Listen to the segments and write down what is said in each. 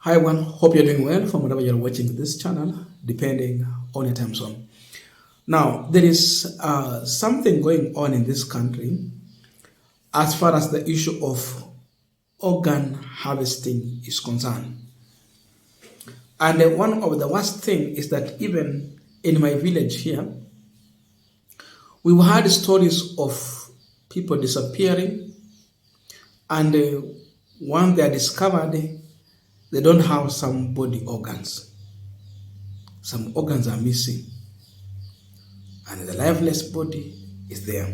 Hi everyone, hope you're doing well from wherever you're watching this channel, depending on your time zone. Now, there is something going on in this country as far as the issue of organ harvesting is concerned. And one of the worst thing is that even in my village here, we've had stories of people disappearing, and when they are discovered, they don't have some body organs. Some organs are missing, and the lifeless body is there.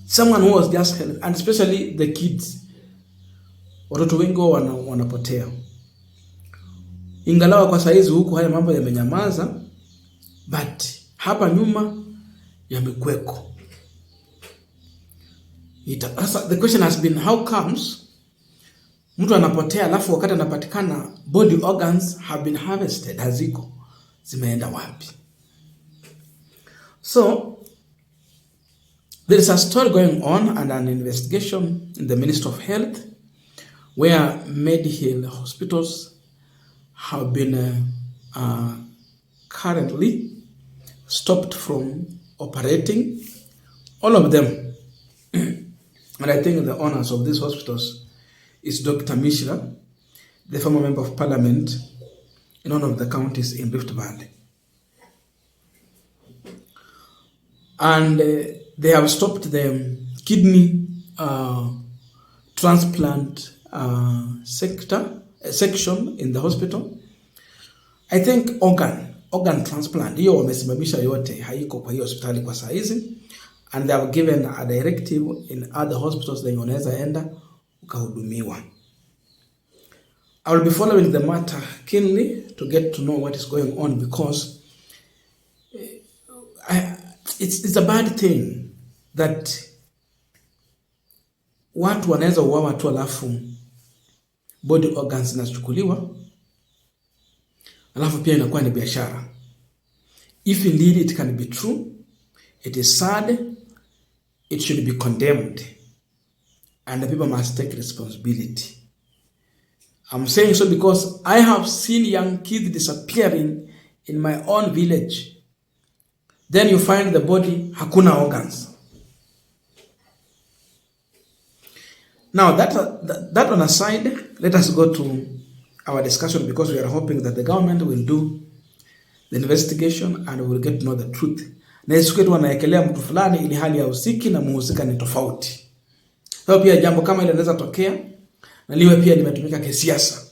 Someone who was just held, and especially the kids, watoto wengi wanapotea. Ingalawa kwa saizi huku haya mambo yamenyamaza, but hapa nyuma yamekweko. The question has been, how comes mtu anapotea alafu wakati anapatikana body organs have been harvested, haziko, zimeenda wapi? So there is a story going on and an investigation in the Ministry of Health where medical hospitals have been currently stopped from operating, all of them. And I think the owners of these hospitals is Dr. Mishra, the former member of parliament in one of the counties in Rift Valley. And they have stopped the kidney transplant section in the hospital. I think organ transplant, hiyo wamesimamisha yote, haiko kwa hiyo hospitali kwa saizi, and they have given a directive in other hospitals that unaweza enda ukahudumiwa. I will be following the matter keenly to get to know what is going on, because it's a bad thing that watu wanaweza uwawa tu alafu body organs zinachukuliwa alafu pia inakuwa ni biashara. If indeed it can be true, it is sad, it should be condemned, and the people must take responsibility. I'm saying so because I have seen young kids disappearing in my own village. Then you find the body, hakuna organs. Now that on aside, let us go to our discussion, because we are hoping that the government will do the investigation and we will get to know the truth. Na isikuwe tu wanaekelea mtu fulani ili hali ya usiki na muhusika ni tofauti. Kwa pia jambo kama ile linaweza tokea na liwe pia limetumika kisiasa,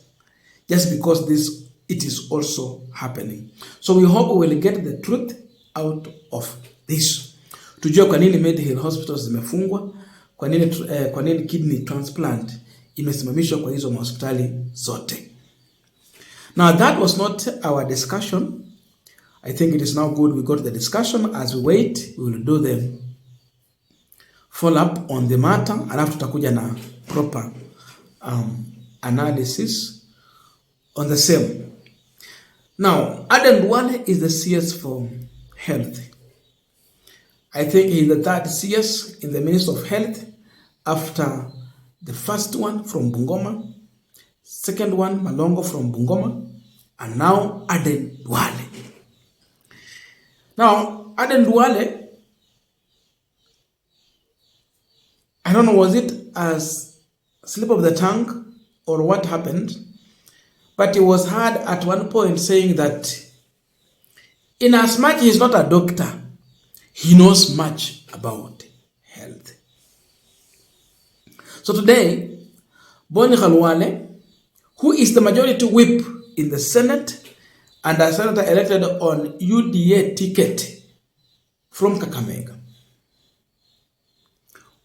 just because it is also happening. So we hope we will get the truth out of this. Tujue kwa nini medical hospitals zimefungwa, kwa nini kidney transplant imesimamishwa kwa hizo hospitali zote. Now that was not our discussion. I think it is now good we got the discussion. As we wait, we will do the follow up on the matter, alafu tutakuja na proper analysis on the same. Now, Aden Duale is the CS for Health. I think he is the third CS in the Ministry of Health after the first one from Bungoma, second one Malongo from Bungoma, and now Aden Duale. Now, Aden Duale, I don't know, was it as slip of the tongue or what happened, but he was heard at one point saying that in as much he is not a doctor, he knows much about health. So today, Boni Khalwale, who is the majority whip in the Senate and a senator elected on UDA ticket from Kakamega,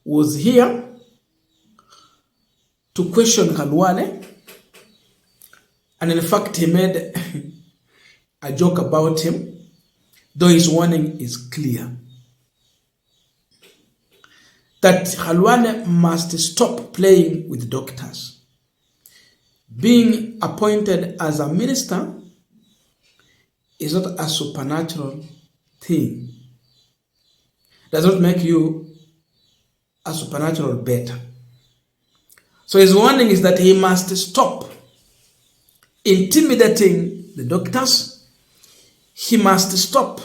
was here to question Khalwale, and in fact he made a joke about him, though his warning is clear that Khalwale must stop playing with doctors. Being appointed as a minister is not a supernatural thing. Does not make you a supernatural better. So his warning is that he must stop intimidating the doctors. He must stop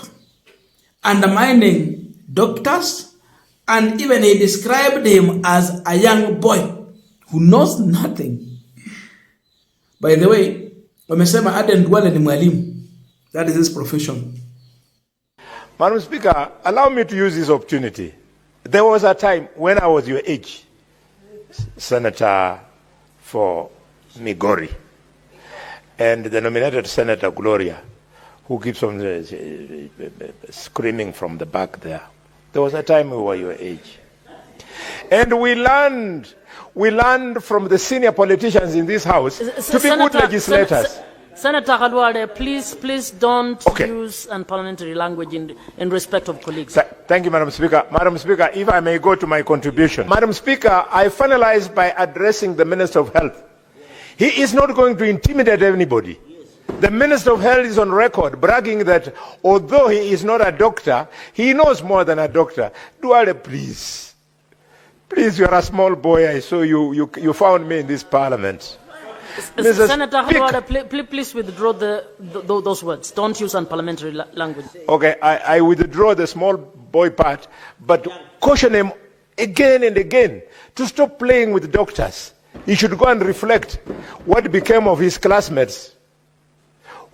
undermining doctors, and even he described him as a young boy who knows nothing. By the way, wamesema Aden Duale ni mwalimu. That is his profession. Madam Speaker, allow me to use this opportunity. There was a time when I was your age, Senator for Migori, and the nominated Senator Gloria, who keeps on screaming from the back there. There was a time we were your age. And we learned from the senior politicians in this house to be good legislators. Senator Khalwale, please don't use unparliamentary language in respect of colleagues. Thank you, Madam Speaker. Madam Speaker, if I may go to my contribution. Madam Speaker, I finalize by addressing the Minister of Health. He is not going to intimidate anybody. The Minister of Health is on record bragging that although he is not a doctor, he knows more than a doctor. Duale, please. Please, you are a small boy. I saw you found me in this parliament. Senator Khalwale, please withdraw those words. Don't use unparliamentary language. Okay, I withdraw the small boy part, but caution him again and again to stop playing with doctors. He should go and reflect what became of his classmates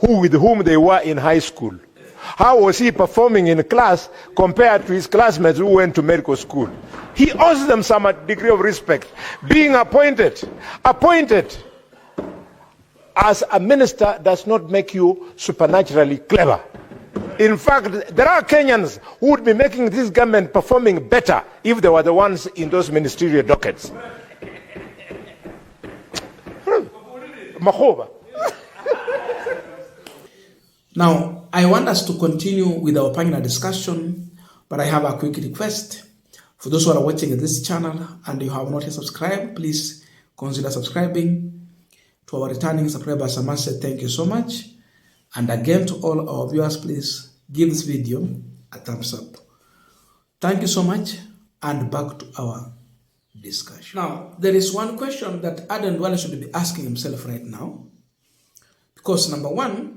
with whom they were in high school. How was he performing in class compared to his classmates who went to medical school? He owes them some degree of respect. Being appointed as a minister does not make you supernaturally clever. In fact, there are Kenyans who would be making this government performing better if they were the ones in those ministerial dockets. Now, I want us to continue with our panel discussion, but I have a quick request. For those who are watching this channel and you have not yet subscribed, please consider subscribing. To our returning subscribers, I must say thank you so much. And again, to all our viewers, please give this video a thumbs up. Thank you so much, and back to our discussion. Now, there is one question that Aden Duale should be asking himself right now. Because number one,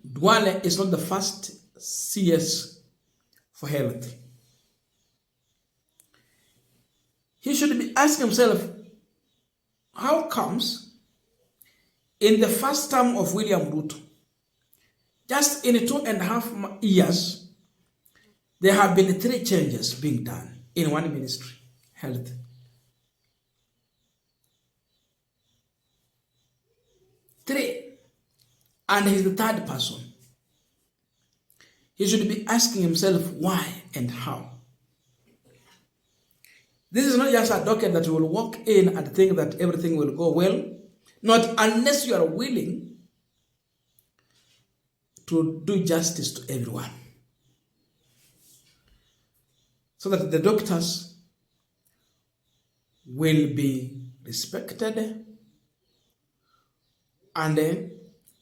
Duale is not the first CS for health. He should be asking himself, how comes in the first term of William Ruto, just in 2.5 years, there have been 3 changes being done in one ministry, health. Three. And he's the third person. He should be asking himself why and how. This is not just a docket that you will walk in and think that everything will go well. Not unless you are willing to do justice to everyone. So that the doctors will be respected and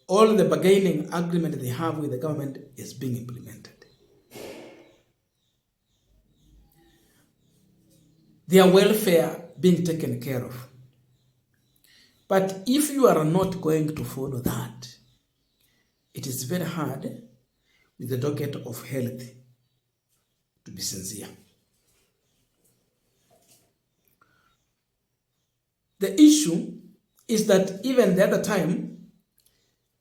all the bargaining agreement they have with the government is being implemented. Their welfare being taken care of. But if you are not going to follow that, it is very hard with the docket of health to be sincere. The issue is that even the other time,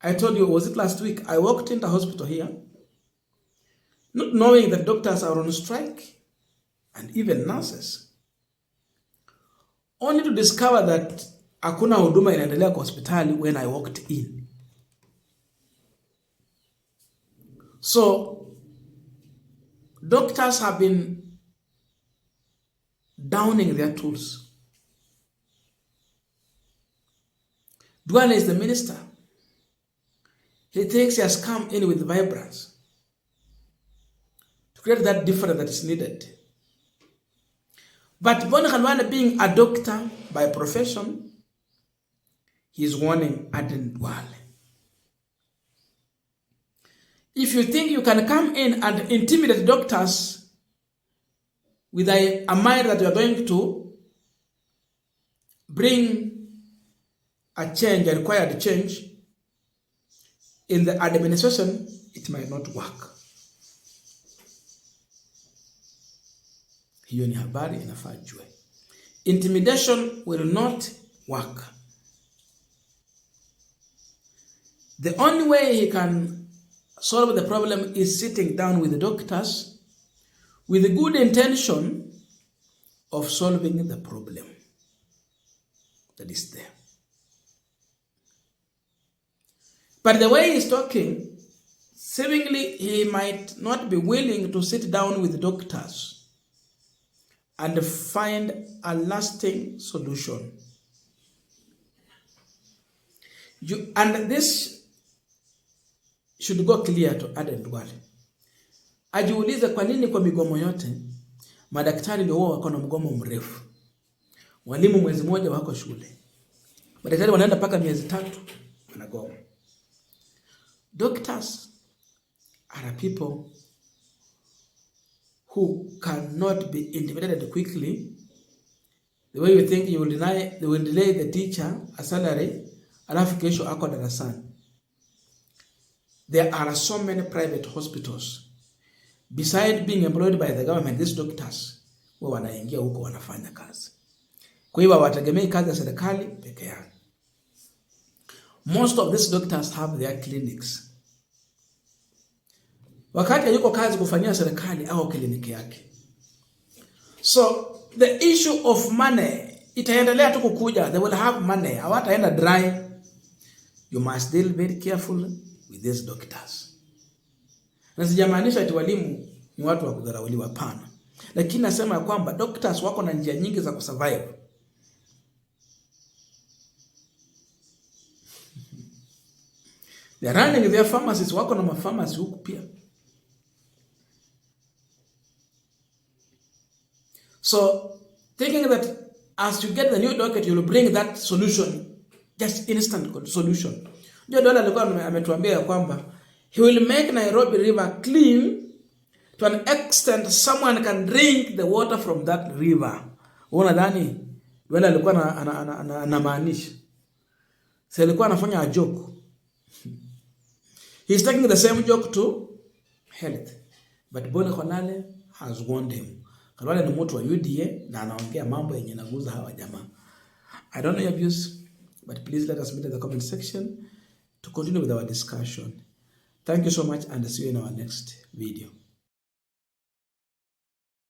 I told you, was it last week, I walked into a hospital here, not knowing that doctors are on strike and even nurses, only to discover that hakuna huduma inaendelea kwa hospitali when I walked in. So, doctors have been downing their tools. Duale is the minister. He thinks he has come in with vibrance to create that difference that is needed. But Khalwale, being a doctor by profession, he is warning Aden Duale. If you think you can come in and intimidate doctors with a mind that you are going to bring a change, a required change in the administration, it might not work. Hiyo ni habari inafaa jue. Intimidation will not work. The only way he can solve the problem is sitting down with the doctors with the good intention of solving the problem that is there. But the way he's talking, seemingly he might not be willing to sit down with the doctors and find a lasting solution. And this should go clear to Aden Duale. Ajiulize kwa nini kwa migomo yote madaktari ndio wao wako na mgomo mrefu. Walimu mwezi mmoja wako shule. Madaktari wanaenda paka miezi 3 wanagoma. Doctors are people who cannot be intimidated quickly. The way you think they will delay the teacher a salary, alafu kesho ako darasani. There are so many private hospitals. Beside being employed by the government, these doctors wao wanaingia huko wanafanya kazi. Kwa hiyo hawategemei kazi ya serikali peke yake. Most of these doctors have their clinics. Wakati yuko kazi kufanyia serikali au kliniki yake. So the issue of money itaendelea tu kukuja. They will have money. Hawataenda dry. You must deal very carefully with these doctors. Na sijamaanisha ati walimu ni watu wa kudharauliwa, pana. Lakini nasema kwamba doctors wako na njia nyingi za kusurvive. They are running their pharmacies, wako na mapharmacy huku pia. So, thinking that as you get the new docket, you will bring that solution, just instant solution. Ndio Duale alikuwa ametuambia kwamba he will make Nairobi river clean to an extent someone can drink the water from that river. Unadhani Duale alikuwa anamaanisha? Sasa alikuwa anafanya a joke. He's taking the same joke to health. But Khalwale has warned him. Khalwale ni mtu wa UDA na anaongea mambo yenye naguza hawa jamaa. I don't know your views, but please let us meet in the comment section to continue with our discussion. Thank you so much and see you in our next video.